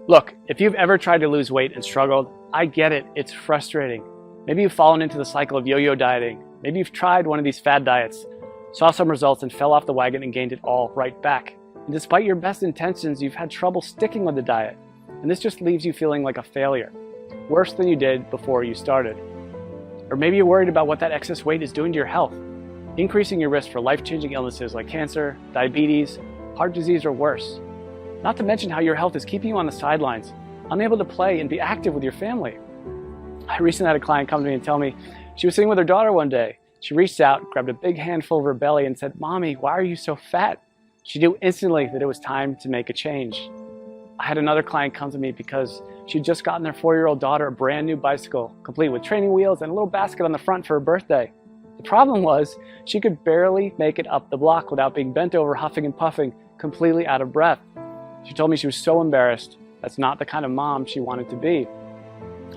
Look, if you've ever tried to lose weight and struggled, I get it, it's frustrating. Maybe you've fallen into the cycle of yo-yo dieting. Maybe you've tried one of these fad diets, saw some results and fell off the wagon and gained it all right back. And despite your best intentions, you've had trouble sticking with the diet. And this just leaves you feeling like a failure, worse than you did before you started. Or maybe you're worried about what that excess weight is doing to your health, increasing your risk for life-changing illnesses like cancer, diabetes, heart disease, or worse. Not to mention how your health is keeping you on the sidelines, unable to play and be active with your family. I recently had a client come to me and tell me she was sitting with her daughter one day. She reached out, grabbed a big handful of her belly and said, "Mommy, why are you so fat?" She knew instantly that it was time to make a change. I had another client come to me because she'd just gotten their 4-year-old daughter a brand new bicycle, complete with training wheels and a little basket on the front for her birthday. The problem was she could barely make it up the block without being bent over, huffing and puffing, completely out of breath. She told me she was so embarrassed. That's not the kind of mom she wanted to be.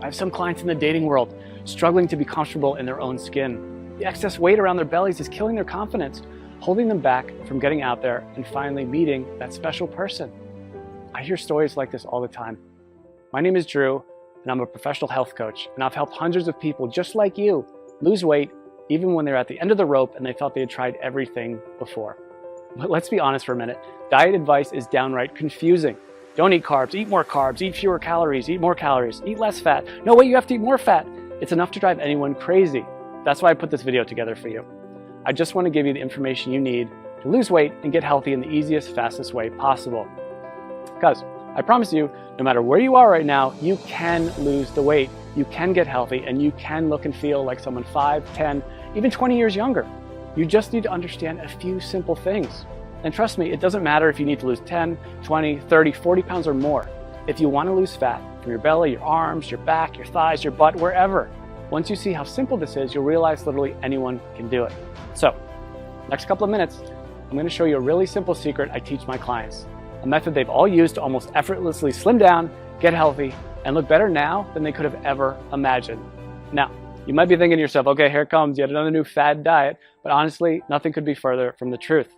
I have some clients in the dating world struggling to be comfortable in their own skin. The excess weight around their bellies is killing their confidence, holding them back from getting out there and finally meeting that special person. I hear stories like this all the time. My name is Drew, and I'm a professional health coach, and I've helped hundreds of people just like you lose weight even when they're at the end of the rope and they felt they had tried everything before. But let's be honest for a minute. Diet advice is downright confusing. Don't eat carbs, eat more carbs, eat fewer calories, eat more calories, eat less fat. No, wait, you have to eat more fat. It's enough to drive anyone crazy. That's why I put this video together for you. I just want to give you the information you need to lose weight and get healthy in the easiest, fastest way possible. Because I promise you, no matter where you are right now, you can lose the weight, you can get healthy, and you can look and feel like someone 5, 10, even 20 years younger. You just need to understand a few simple things. And trust me, it doesn't matter if you need to lose 10, 20, 30, 40 pounds or more. If you want to lose fat from your belly, your arms, your back, your thighs, your butt, wherever, once you see how simple this is, you'll realize literally anyone can do it. So, next couple of minutes, I'm going to show you a really simple secret I teach my clients. A method they've all used to almost effortlessly slim down, get healthy, and look better now than they could have ever imagined. Now, you might be thinking to yourself, okay, here comes yet another new fad diet, but honestly, nothing could be further from the truth.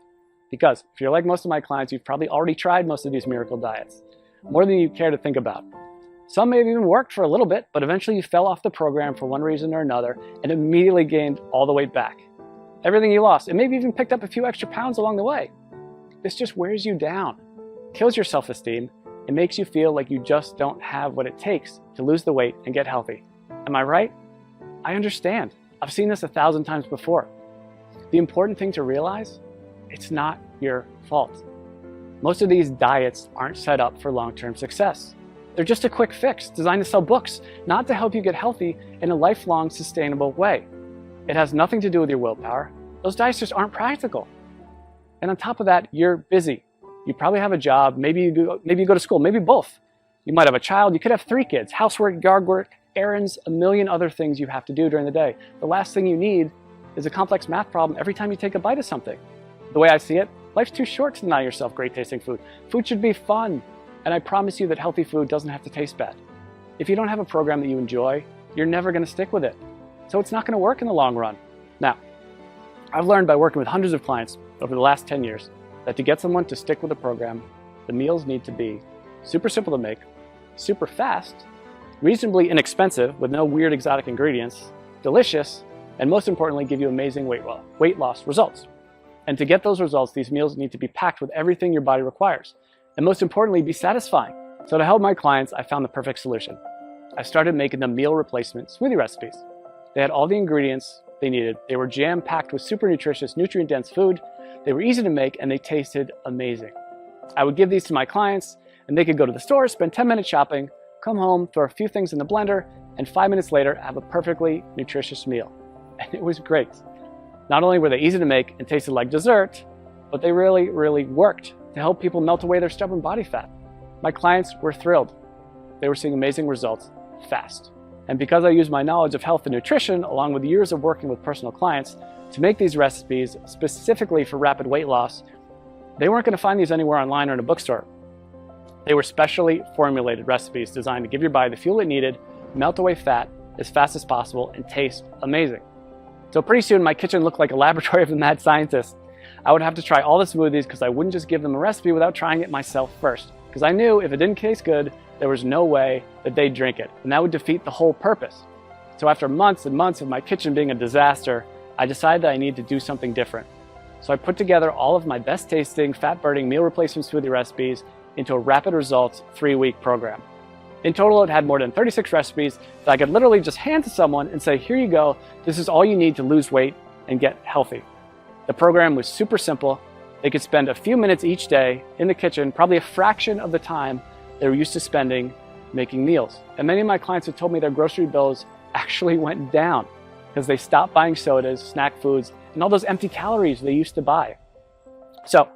Because if you're like most of my clients, you've probably already tried most of these miracle diets, more than you care to think about. Some may have even worked for a little bit, but eventually you fell off the program for one reason or another and immediately gained all the weight back. Everything you lost, and maybe even picked up a few extra pounds along the way. This just wears you down, kills your self-esteem, and makes you feel like you just don't have what it takes to lose the weight and get healthy. Am I right? I understand. I've seen this 1,000 times before. The important thing to realize, it's not your fault. Most of these diets aren't set up for long-term success. They're just a quick fix designed to sell books, not to help you get healthy in a lifelong, sustainable way. It has nothing to do with your willpower. Those diets just aren't practical. And on top of that, you're busy. You probably have a job, maybe you go to school, maybe both. You might have a child, you could have 3 kids, housework, yard work, errands, a million other things you have to do during the day. The last thing you need is a complex math problem every time you take a bite of something. The way I see it, life's too short to deny yourself great tasting food. Food should be fun. And I promise you that healthy food doesn't have to taste bad. If you don't have a program that you enjoy, you're never going to stick with it. So it's not going to work in the long run. Now, I've learned by working with hundreds of clients over the last 10 years that to get someone to stick with a program, the meals need to be super simple to make, super fast, reasonably inexpensive with no weird exotic ingredients, delicious, and most importantly, give you amazing weight loss results. And to get those results, these meals need to be packed with everything your body requires. And most importantly, be satisfying. So to help my clients, I found the perfect solution. I started making them meal replacement smoothie recipes. They had all the ingredients they needed. They were jam-packed with super nutritious, nutrient-dense food. They were easy to make and they tasted amazing. I would give these to my clients and they could go to the store, spend 10 minutes shopping, come home, throw a few things in the blender, and 5 minutes later have a perfectly nutritious meal. And it was great. Not only were they easy to make and tasted like dessert, but they really, really worked to help people melt away their stubborn body fat. My clients were thrilled. They were seeing amazing results fast. And because I use my knowledge of health and nutrition, along with years of working with personal clients, to make these recipes specifically for rapid weight loss, they weren't going to find these anywhere online or in a bookstore. They were specially formulated recipes designed to give your body the fuel it needed, melt away fat as fast as possible, and taste amazing. So pretty soon my kitchen looked like a laboratory of the mad scientist. I would have to try all the smoothies because I wouldn't just give them a recipe without trying it myself first. because I knew if it didn't taste good, there was no way that they'd drink it, and that would defeat the whole purpose. So after months and months of my kitchen being a disaster, I decided that I needed to do something different. So I put together all of my best tasting, fat-burning meal replacement smoothie recipes into a rapid results 3-week program. In total, it had more than 36 recipes that I could literally just hand to someone and say, here you go, this is all you need to lose weight and get healthy. The program was super simple. They could spend a few minutes each day in the kitchen, probably a fraction of the time they were used to spending making meals. And many of my clients have told me their grocery bills actually went down because they stopped buying sodas, snack foods, and all those empty calories they used to buy. So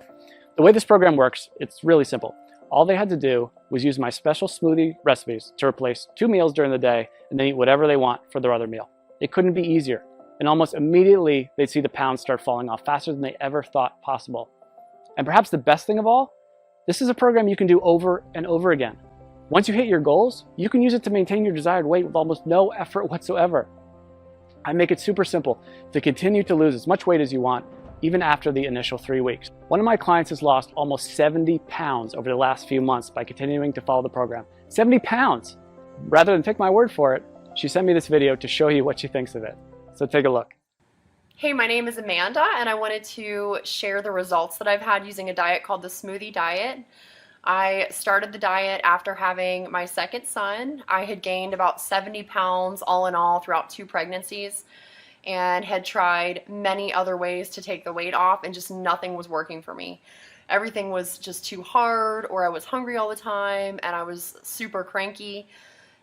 the way this program works, it's really simple. All they had to do was use my special smoothie recipes to replace 2 meals during the day and then eat whatever they want for their other meal. It couldn't be easier. And almost immediately, they'd see the pounds start falling off faster than they ever thought possible. And perhaps the best thing of all, this is a program you can do over and over again. Once you hit your goals, you can use it to maintain your desired weight with almost no effort whatsoever. I make it super simple to continue to lose as much weight as you want, even after the initial 3 weeks. One of my clients has lost almost 70 pounds over the last few months by continuing to follow the program. 70 pounds! Rather than take my word for it, she sent me this video to show you what she thinks of it. So take a look. Hey, my name is Amanda, and I wanted to share the results that I've had using a diet called the Smoothie Diet. I started the diet after having my second son. I had gained about 70 pounds all in all throughout 2 pregnancies and had tried many other ways to take the weight off, and just nothing was working for me. Everything was just too hard, or I was hungry all the time, and I was super cranky.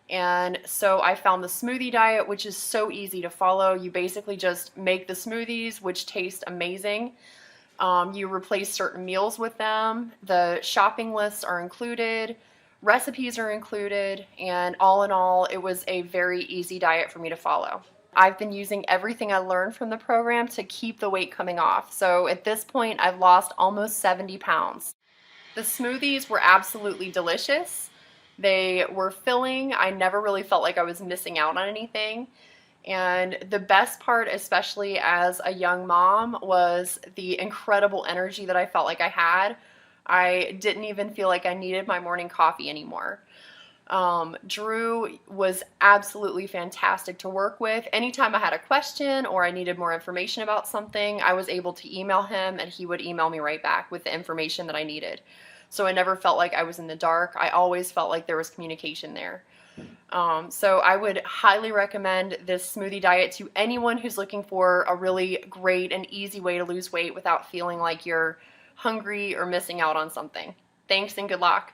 And so I found the Smoothie Diet, which is so easy to follow. You basically just make the smoothies, which taste amazing. You replace certain meals with them. The shopping lists are included. Recipes are included. And all in all, it was a very easy diet for me to follow. I've been using everything I learned from the program to keep the weight coming off. So at this point, I've lost almost 70 pounds. The smoothies were absolutely delicious. They were filling. I never really felt like I was missing out on anything. And the best part, especially as a young mom, was the incredible energy that I felt like I had. I didn't even feel like I needed my morning coffee anymore. Drew was absolutely fantastic to work with. Anytime I had a question or I needed more information about something, I was able to email him and he would email me right back with the information that I needed. So I never felt like I was in the dark. I always felt like there was communication there. So I would highly recommend this Smoothie Diet to anyone who's looking for a really great and easy way to lose weight without feeling like you're hungry or missing out on something. Thanks and good luck.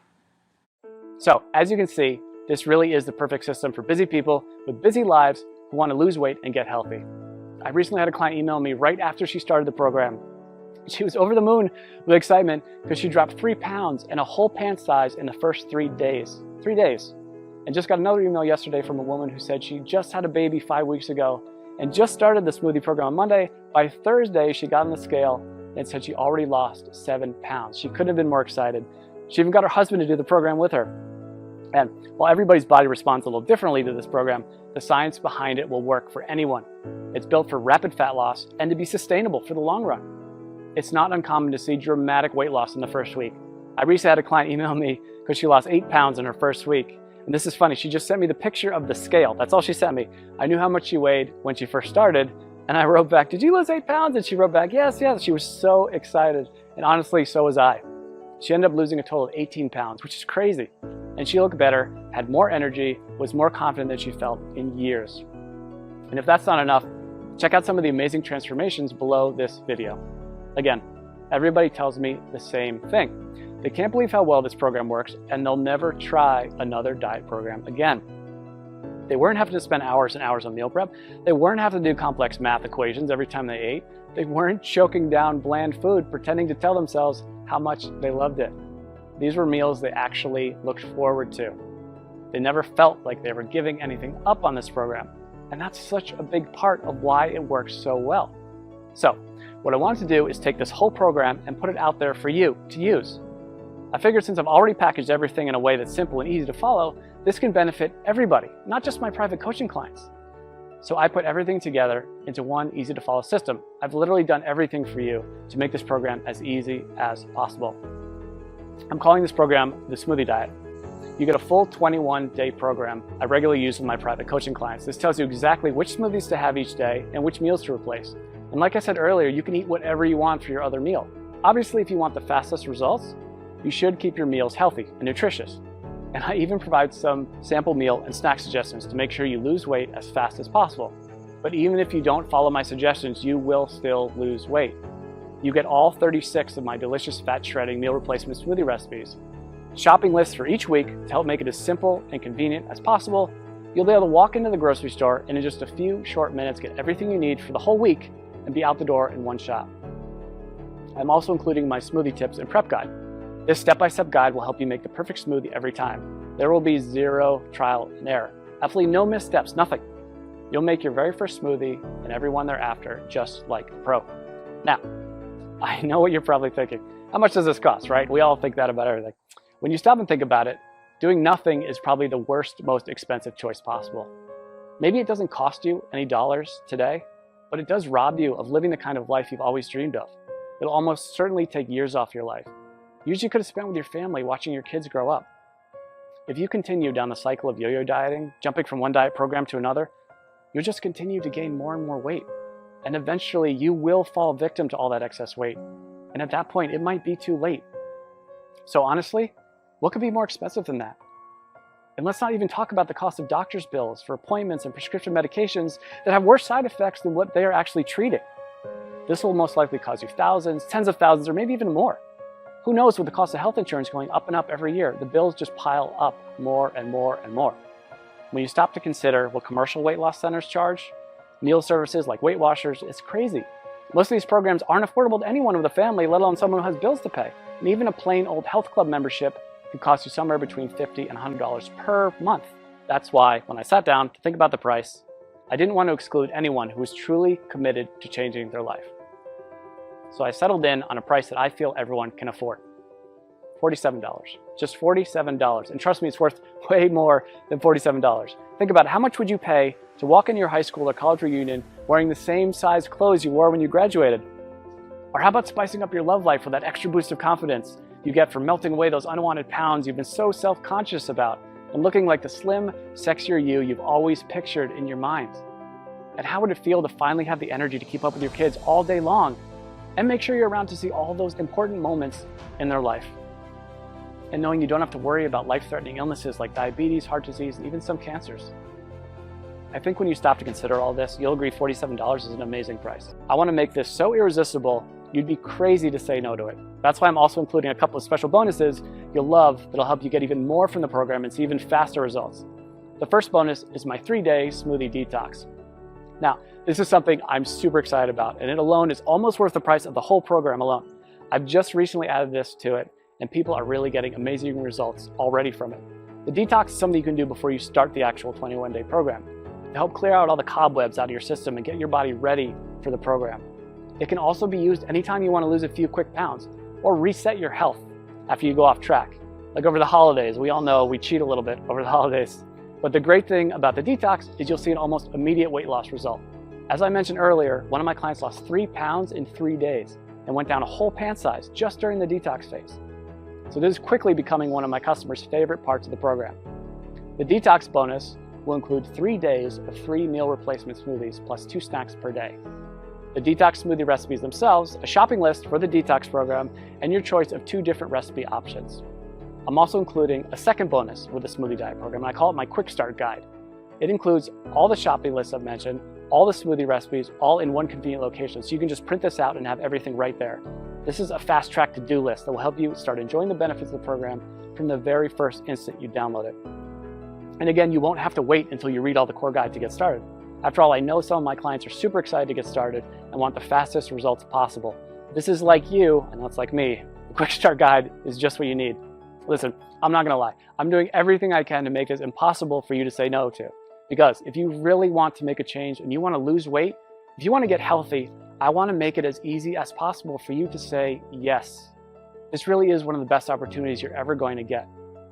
So as you can see, this really is the perfect system for busy people with busy lives who want to lose weight and get healthy. I recently had a client email me right after she started the program. She was over the moon with excitement because she dropped 3 pounds and a whole pant size in the first 3 days. 3 days. And just got another email yesterday from a woman who said she just had a baby 5 weeks ago and just started the smoothie program on Monday. By Thursday, she got on the scale and said she already lost 7 pounds. She couldn't have been more excited. She even got her husband to do the program with her. And while everybody's body responds a little differently to this program, the science behind it will work for anyone. It's built for rapid fat loss and to be sustainable for the long run. It's not uncommon to see dramatic weight loss in the first week. I recently had a client email me because she lost 8 pounds in her first week. And this is funny, she just sent me the picture of the scale. That's all she sent me. I knew how much she weighed when she first started, and I wrote back, did you lose 8 pounds? And she wrote back, yes, yes. She was so excited. And honestly, so was I. She ended up losing a total of 18 pounds, which is crazy. And she looked better, had more energy, was more confident than she felt in years. And if that's not enough, check out some of the amazing transformations below this video. Again, everybody tells me the same thing. They can't believe how well this program works, and they'll never try another diet program again. They weren't having to spend hours and hours on meal prep. They weren't having to do complex math equations every time they ate. They weren't choking down bland food, pretending to tell themselves how much they loved it. These were meals they actually looked forward to. They never felt like they were giving anything up on this program. And that's such a big part of why it works so well. So, what I wanted to do is take this whole program and put it out there for you to use. I figured since I've already packaged everything in a way that's simple and easy to follow, this can benefit everybody, not just my private coaching clients. So I put everything together into one easy to follow system. I've literally done everything for you to make this program as easy as possible. I'm calling this program the Smoothie Diet. You get a full 21-day program I regularly use with my private coaching clients. This tells you exactly which smoothies to have each day and which meals to replace. And like I said earlier, you can eat whatever you want for your other meal. Obviously, if you want the fastest results, you should keep your meals healthy and nutritious. And I even provide some sample meal and snack suggestions to make sure you lose weight as fast as possible. But even if you don't follow my suggestions, you will still lose weight. You get all 36 of my delicious fat shredding meal replacement smoothie recipes, shopping lists for each week to help make it as simple and convenient as possible. You'll be able to walk into the grocery store and in just a few short minutes get everything you need for the whole week and be out the door in one shot. I'm also including my smoothie tips and prep guide. This step-by-step guide will help you make the perfect smoothie every time. There will be zero trial and error. Absolutely no missteps, nothing. You'll make your very first smoothie and every one thereafter just like a pro. Now, I know what you're probably thinking. How much does this cost, right? We all think that about everything. When you stop and think about it, doing nothing is probably the worst, most expensive choice possible. Maybe it doesn't cost you any dollars today, but it does rob you of living the kind of life you've always dreamed of. It'll almost certainly take years off your life. Years you could have spent with your family watching your kids grow up. If you continue down the cycle of yo-yo dieting, jumping from one diet program to another, you'll just continue to gain more and more weight. And eventually you will fall victim to all that excess weight. And at that point, it might be too late. So honestly, what could be more expensive than that? And let's not even talk about the cost of doctor's bills for appointments and prescription medications that have worse side effects than what they are actually treating. This will most likely cost you thousands, tens of thousands, or maybe even more. Who knows, with the cost of health insurance going up and up every year, the bills just pile up more and more and more. When you stop to consider what commercial weight loss centers charge, meal services like Weight Watchers, it's crazy. Most of these programs aren't affordable to anyone with a family, let alone someone who has bills to pay. And even a plain old health club membership can cost you somewhere between $50 and $100 per month. That's why, when I sat down to think about the price, I didn't want to exclude anyone who was truly committed to changing their life. So I settled in on a price that I feel everyone can afford. $47. Just $47. And trust me, it's worth way more than $47. Think about it. How much would you pay to walk into your high school or college reunion wearing the same size clothes you wore when you graduated? Or how about spicing up your love life with that extra boost of confidence you get from melting away those unwanted pounds you've been so self-conscious about and looking like the slim, sexier you you've always pictured in your mind? And how would it feel to finally have the energy to keep up with your kids all day long and make sure you're around to see all those important moments in their life? And knowing you don't have to worry about life-threatening illnesses like diabetes, heart disease, and even some cancers. I think when you stop to consider all this, you'll agree $47 is an amazing price. I want to make this so irresistible, you'd be crazy to say no to it. That's why I'm also including a couple of special bonuses you'll love that'll help you get even more from the program and see even faster results. The first bonus is my 3-day smoothie detox. Now, this is something I'm super excited about, and it alone is almost worth the price of the whole program alone. I've just recently added this to it, and people are really getting amazing results already from it. The detox is something you can do before you start the actual 21-day program to help clear out all the cobwebs out of your system and get your body ready for the program. It can also be used anytime you want to lose a few quick pounds or reset your health after you go off track. Like over the holidays, we all know we cheat a little bit over the holidays. But the great thing about the detox is you'll see an almost immediate weight loss result. As I mentioned earlier, one of my clients lost 3 pounds in 3 days and went down a whole pant size just during the detox phase. So this is quickly becoming one of my customers' favorite parts of the program. The detox bonus will include 3 days of free meal replacement smoothies plus 2 snacks per day. The detox smoothie recipes themselves, a shopping list for the detox program, and your choice of 2 different recipe options. I'm also including a second bonus with the Smoothie Diet program, and I call it my Quick Start Guide. It includes all the shopping lists I've mentioned, all the smoothie recipes, all in one convenient location, so you can just print this out and have everything right there. This is a fast-track to-do list that will help you start enjoying the benefits of the program from the very first instant you download it. And again, you won't have to wait until you read all the core guide to get started. After all, I know some of my clients are super excited to get started and want the fastest results possible. If this is like you, and that's like me, the Quick Start Guide is just what you need. Listen, I'm not gonna lie. I'm doing everything I can to make this impossible for you to say no to. Because if you really want to make a change and you wanna lose weight, if you wanna get healthy, I wanna make it as easy as possible for you to say yes. This really is one of the best opportunities you're ever going to get.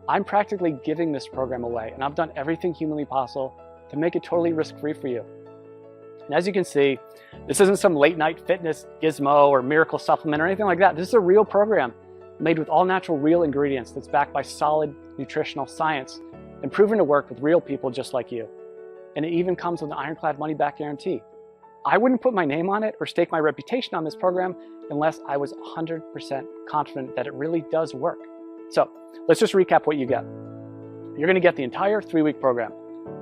I'm practically giving this program away, and I've done everything humanly possible to make it totally risk-free for you. And as you can see, this isn't some late-night fitness gizmo or miracle supplement or anything like that. This is a real program made with all natural real ingredients that's backed by solid nutritional science and proven to work with real people just like you. And it even comes with an ironclad money-back guarantee. I wouldn't put my name on it or stake my reputation on this program unless I was 100% confident that it really does work. So let's just recap what you get. You're going to get the entire 3-week program,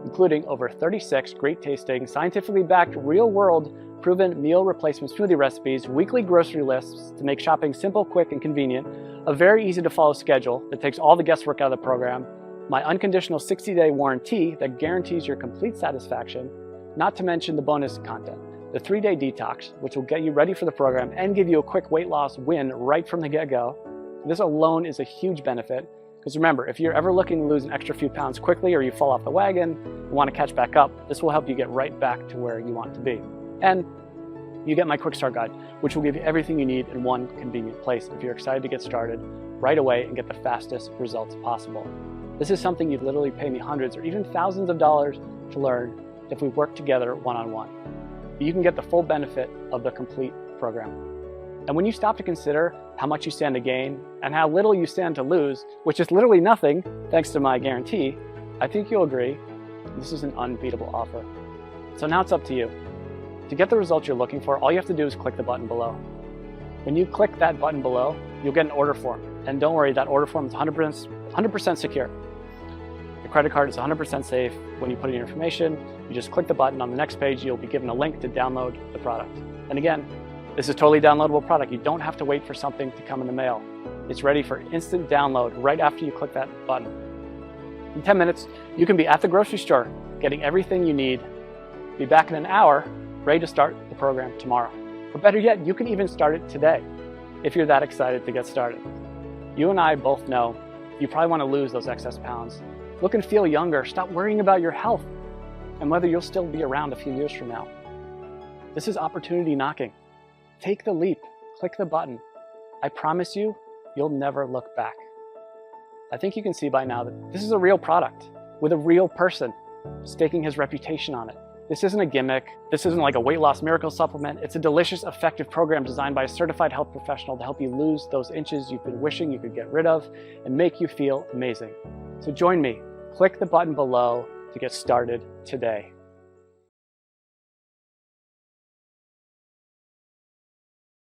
including over 36 great tasting, scientifically backed, real-world proven meal replacement smoothie recipes, weekly grocery lists to make shopping simple, quick, and convenient, a very easy to follow schedule that takes all the guesswork out of the program, my unconditional 60-day warranty that guarantees your complete satisfaction, not to mention the bonus content, the 3-day detox, which will get you ready for the program and give you a quick weight loss win right from the get-go. This alone is a huge benefit, because remember, if you're ever looking to lose an extra few pounds quickly or you fall off the wagon and want to catch back up, this will help you get right back to where you want to be. And you get my quick start guide, which will give you everything you need in one convenient place if you're excited to get started right away and get the fastest results possible. This is something you'd literally pay me hundreds or even thousands of dollars to learn if we work together one-on-one. You can get the full benefit of the complete program. And when you stop to consider how much you stand to gain and how little you stand to lose, which is literally nothing thanks to my guarantee, I think you'll agree this is an unbeatable offer. So now it's up to you. To get the results you're looking for, all you have to do is click the button below. When you click that button below, you'll get an order form. And don't worry, that order form is 100% secure. The credit card is 100% safe. When you put in your information, you just click the button. On the next page, you'll be given a link to download the product. And again, this is a totally downloadable product. You don't have to wait for something to come in the mail. It's ready for instant download right after you click that button. In 10 minutes, you can be at the grocery store, getting everything you need. Be back in an hour, ready to start the program tomorrow. Or better yet, you can even start it today, if you're that excited to get started. You and I both know you probably want to lose those excess pounds. Look and feel younger. Stop worrying about your health and whether you'll still be around a few years from now. This is opportunity knocking. Take the leap. Click the button. I promise you, you'll never look back. I think you can see by now that this is a real product with a real person staking his reputation on it. This isn't a gimmick. This isn't like a weight loss miracle supplement. It's a delicious, effective program designed by a certified health professional to help you lose those inches you've been wishing you could get rid of and make you feel amazing. So join me. Click the button below to get started today.